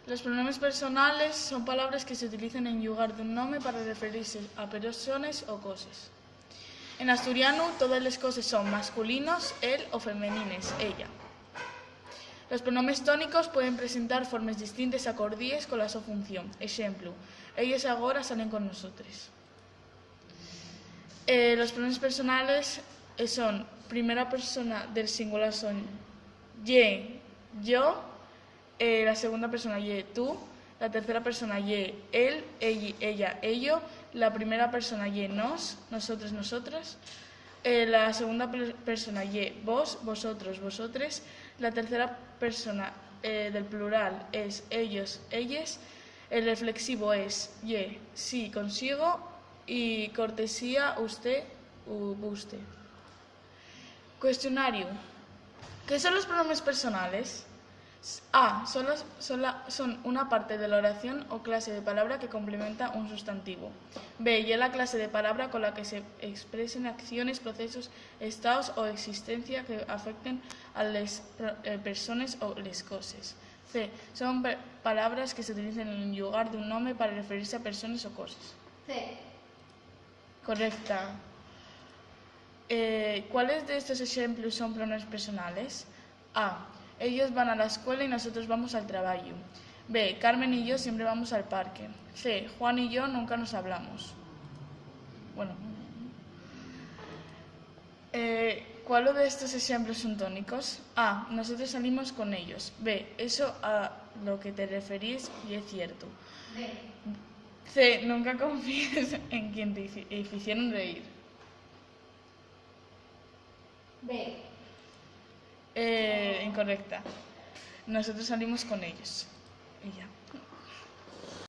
Los pronombres personales son palabras que se utilizan en lugar de un nombre para referirse a personas o cosas. En asturiano, todas las cosas son masculinos, él, o femenines, ella. Los pronombres tónicos pueden presentar formas distintas acordíes con la su función. Ejemplo, ellos ahora salen con nosotros. Los pronombres personales son primera persona del singular son ye, yo, la segunda persona ye, tú, la tercera persona ye, él, ella, ello, la primera persona ye, nos, nosotros, nosotras, la segunda persona ye, vos, vosotros, vosotres, la tercera persona del plural es ellos, ellas, el reflexivo es ye, sí, consigo, y cortesía, usted, usted. Cuestionario. ¿Qué son los pronombres personales? A. Son una parte de la oración o clase de palabra que complementa un sustantivo. B. Ya la clase de palabra con la que se expresen acciones, procesos, estados o existencia que afecten a las personas o las cosas. C. Son palabras que se utilizan en lugar de un nombre para referirse a personas o cosas. C. Correcta. ¿Cuáles de estos ejemplos son pronombres personales? A. Ellos van a la escuela y nosotros vamos al trabajo. B. Carmen y yo siempre vamos al parque. C. Juan y yo nunca nos hablamos. Bueno. ¿Cuáles de estos ejemplos son tónicos? A. Nosotros salimos con ellos. B. Eso a lo que te referís y es cierto. B. C. Nunca confíes en quien te hicieron reír. B. Incorrecta. Nosotros salimos con ellos. Y ya.